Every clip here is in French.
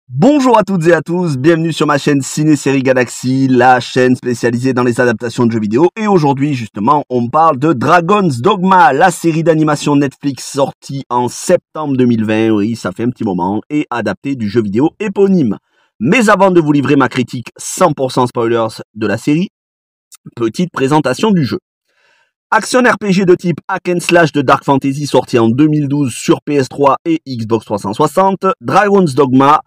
Bonjour à toutes et à tous, bienvenue sur ma chaîne Ciné-Série Galaxy, la chaîne spécialisée dans les adaptations de jeux vidéo. Et aujourd'hui, justement, on parle de Dragon's Dogma, la série d'animation Netflix sortie en septembre 2020, oui, ça fait un petit moment, et adaptée du jeu vidéo éponyme. Mais avant de vous livrer ma critique 100% spoilers de la série, petite présentation du jeu. Action RPG de type hack and slash de Dark Fantasy sorti en 2012 sur PS3 et Xbox 360, Dragon's Dogma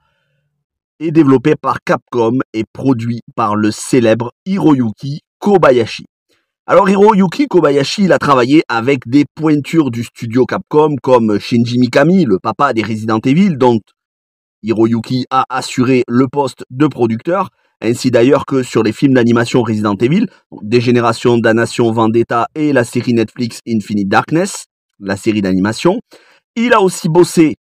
est développé par Capcom et produit par le célèbre Hiroyuki Kobayashi. Alors Hiroyuki Kobayashi, il a travaillé avec des pointures du studio Capcom comme Shinji Mikami, le papa des Resident Evil, dont Hiroyuki a assuré le poste de producteur, ainsi d'ailleurs que sur les films d'animation Resident Evil, Dégénération, Damnation, Vendetta et la série Netflix Infinite Darkness, la série d'animation. Il a aussi bossé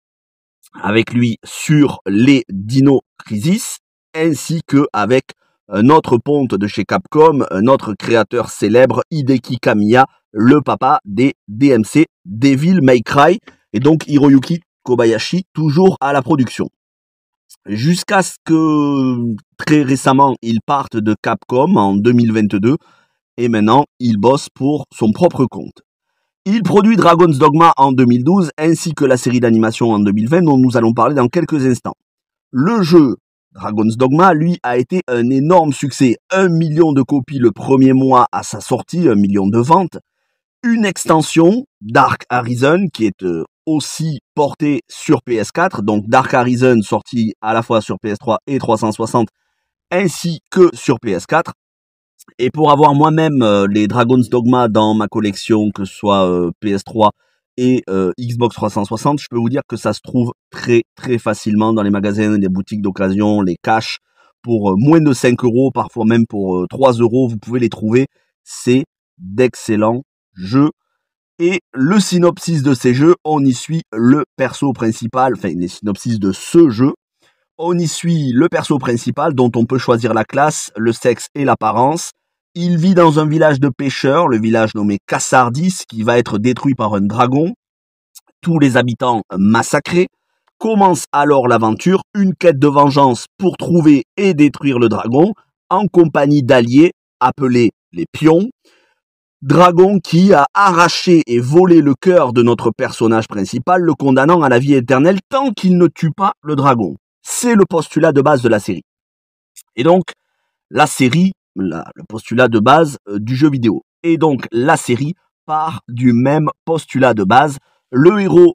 avec lui sur les Dino Crisis, ainsi qu'avec un autre ponte de chez Capcom, un autre créateur célèbre, Hideki Kamiya, le papa des DMC, Devil May Cry, et donc Hiroyuki Kobayashi, toujours à la production. Jusqu'à ce que, très récemment, il parte de Capcom en 2022, et maintenant, il bosse pour son propre compte. Il produit Dragon's Dogma en 2012 ainsi que la série d'animation en 2020 dont nous allons parler dans quelques instants. Le jeu Dragon's Dogma, lui, a été un énorme succès. 1 million de copies le premier mois à sa sortie, 1 million de ventes. Une extension, Dark Arisen, qui est aussi portée sur PS4. Donc Dark Arisen sorti à la fois sur PS3 et 360 ainsi que sur PS4. Et pour avoir moi-même les Dragon's Dogma dans ma collection, que ce soit PS3 et Xbox 360, je peux vous dire que ça se trouve très très facilement dans les magasins, les boutiques d'occasion, les caches, pour moins de 5 euros, parfois même pour 3 euros, vous pouvez les trouver. C'est d'excellents jeux. Et le synopsis de ces jeux, on y suit le perso principal, enfin les synopsis de ce jeu, on y suit le perso principal dont on peut choisir la classe, le sexe et l'apparence. Il vit dans un village de pêcheurs, le village nommé Cassardis, qui va être détruit par un dragon. Tous les habitants massacrés. Commence alors l'aventure, une quête de vengeance pour trouver et détruire le dragon, en compagnie d'alliés appelés les pions. Dragon qui a arraché et volé le cœur de notre personnage principal, le condamnant à la vie éternelle tant qu'il ne tue pas le dragon. C'est le postulat de base de la série. Et donc, la série, le postulat de base du jeu vidéo. Et donc, la série part du même postulat de base. Le héros,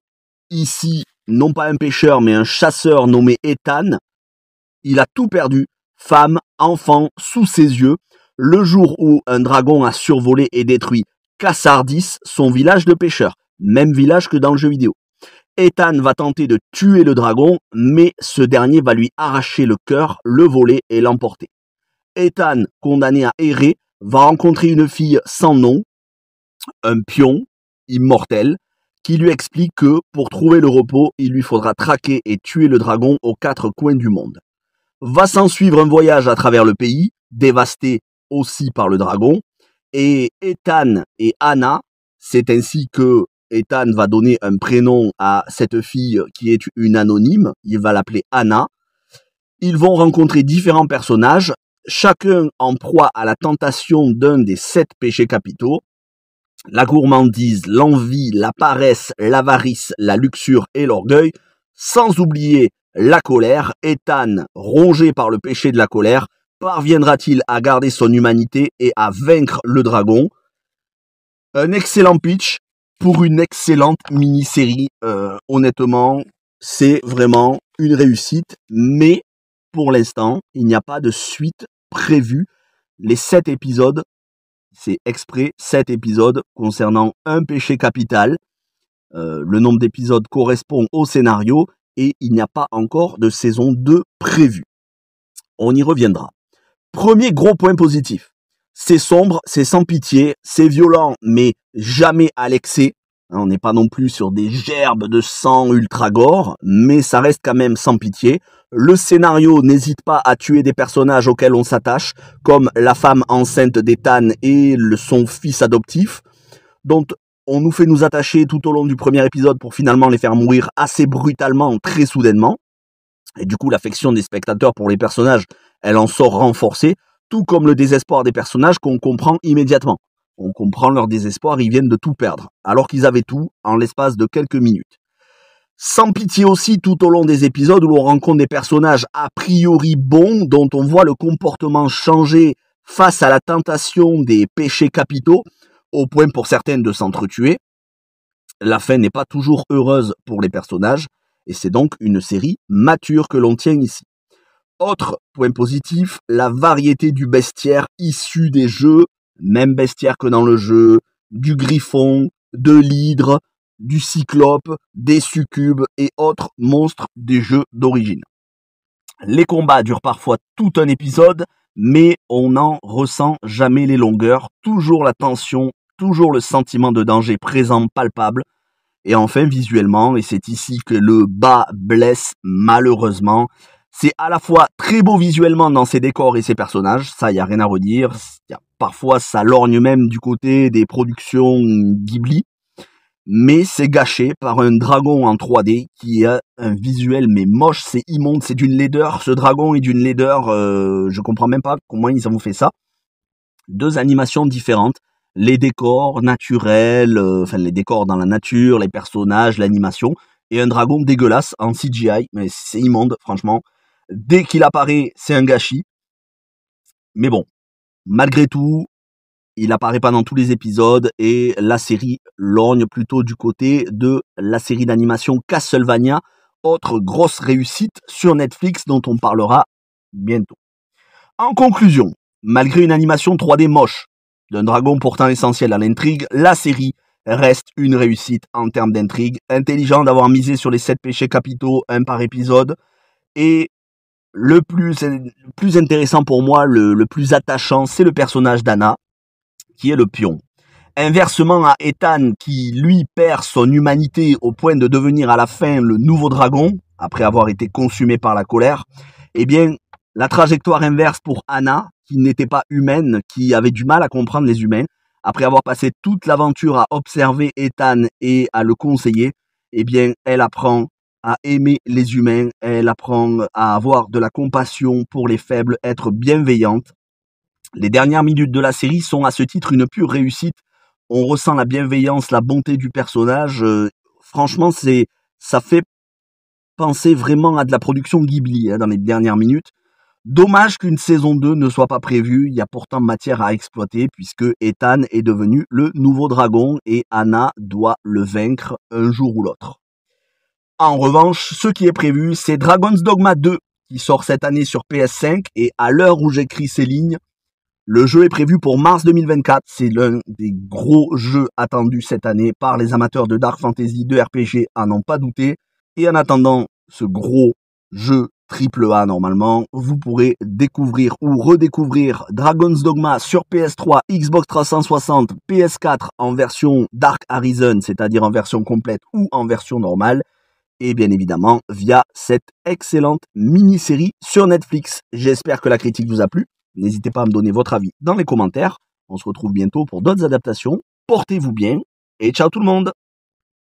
ici, non pas un pêcheur, mais un chasseur nommé Ethan, il a tout perdu, femme, enfant, sous ses yeux, le jour où un dragon a survolé et détruit Cassardis, son village de pêcheurs, même village que dans le jeu vidéo. Ethan va tenter de tuer le dragon, mais ce dernier va lui arracher le cœur, le voler et l'emporter. Ethan, condamné à errer, va rencontrer une fille sans nom, un pion immortel, qui lui explique que pour trouver le repos, il lui faudra traquer et tuer le dragon aux 4 coins du monde. Va s'en suivre un voyage à travers le pays, dévasté aussi par le dragon, et Ethan et Anna, c'est ainsi que Ethan va donner un prénom à cette fille qui est une anonyme, il va l'appeler Anna. Ils vont rencontrer différents personnages, chacun en proie à la tentation d'un des 7 péchés capitaux, la gourmandise, l'envie, la paresse, l'avarice, la luxure et l'orgueil, sans oublier la colère. Ethan, rongé par le péché de la colère, parviendra-t-il à garder son humanité et à vaincre le dragon? Un excellent pitch pour une excellente mini-série. Honnêtement, c'est vraiment une réussite, mais pour l'instant, il n'y a pas de suite prévue. Les 7 épisodes, c'est exprès 7 épisodes concernant un péché capital. Le nombre d'épisodes correspond au scénario et il n'y a pas encore de saison 2 prévue. On y reviendra. Premier gros point positif. C'est sombre, c'est sans pitié, c'est violent, mais jamais à l'excès. On n'est pas non plus sur des gerbes de sang ultra gore, mais ça reste quand même sans pitié. Le scénario n'hésite pas à tuer des personnages auxquels on s'attache, comme la femme enceinte d'Ethan et son fils adoptif, dont on nous fait nous attacher tout au long du premier épisode pour finalement les faire mourir assez brutalement, très soudainement. Et du coup, l'affection des spectateurs pour les personnages, elle en sort renforcée, tout comme le désespoir des personnages qu'on comprend immédiatement. On comprend leur désespoir, ils viennent de tout perdre, alors qu'ils avaient tout en l'espace de quelques minutes. Sans pitié aussi tout au long des épisodes où l'on rencontre des personnages a priori bons, dont on voit le comportement changer face à la tentation des péchés capitaux, au point pour certaines de s'entretuer. La fin n'est pas toujours heureuse pour les personnages, et c'est donc une série mature que l'on tient ici. Autre point positif, la variété du bestiaire issu des jeux, même bestiaire que dans le jeu, du griffon, de l'hydre, du cyclope, des succubes et autres monstres des jeux d'origine. Les combats durent parfois tout un épisode, mais on n'en ressent jamais les longueurs, toujours la tension, toujours le sentiment de danger présent, palpable. Et enfin, visuellement, et c'est ici que le bas blesse malheureusement, c'est à la fois très beau visuellement dans ses décors et ses personnages, ça y a rien à redire, parfois ça lorgne même du côté des productions Ghibli, mais c'est gâché par un dragon en 3D qui a un visuel mais moche, c'est immonde, c'est d'une laideur, ce dragon est d'une laideur, je comprends même pas comment ils ont fait ça. Deux animations différentes, les décors naturels, les décors dans la nature, les personnages, l'animation, et un dragon dégueulasse en CGI, mais c'est immonde, franchement. Dès qu'il apparaît, c'est un gâchis. Mais bon, malgré tout, il apparaît pas dans tous les épisodes, et la série lorgne plutôt du côté de la série d'animation Castlevania, autre grosse réussite sur Netflix dont on parlera bientôt. En conclusion, malgré une animation 3D moche, d'un dragon pourtant essentiel à l'intrigue, la série reste une réussite en termes d'intrigue, intelligent d'avoir misé sur les 7 péchés capitaux, un par épisode, et le plus intéressant pour moi, le plus attachant, c'est le personnage d'Anna, qui est le pion. Inversement à Ethan, qui lui perd son humanité au point de devenir à la fin le nouveau dragon, après avoir été consumé par la colère, eh bien, la trajectoire inverse pour Anna, qui n'était pas humaine, qui avait du mal à comprendre les humains, après avoir passé toute l'aventure à observer Ethan et à le conseiller, eh bien, elle apprend à aimer les humains, elle apprend à avoir de la compassion pour les faibles, être bienveillante. Les dernières minutes de la série sont à ce titre une pure réussite. On ressent la bienveillance, la bonté du personnage. Franchement, ça fait penser vraiment à de la production Ghibli dans les dernières minutes. Dommage qu'une saison 2 ne soit pas prévue, il y a pourtant matière à exploiter puisque Ethan est devenu le nouveau dragon et Anna doit le vaincre un jour ou l'autre. En revanche, ce qui est prévu, c'est Dragon's Dogma 2 qui sort cette année sur PS5 et à l'heure où j'écris ces lignes, le jeu est prévu pour mars 2024. C'est l'un des gros jeux attendus cette année par les amateurs de Dark Fantasy, de RPG, à n'en pas douter. Et en attendant ce gros jeu AAA normalement, vous pourrez découvrir ou redécouvrir Dragon's Dogma sur PS3, Xbox 360, PS4 en version Dark Arisen, c'est-à-dire en version complète ou en version normale. Et bien évidemment via cette excellente mini-série sur Netflix. J'espère que la critique vous a plu. N'hésitez pas à me donner votre avis dans les commentaires. On se retrouve bientôt pour d'autres adaptations. Portez-vous bien et ciao tout le monde!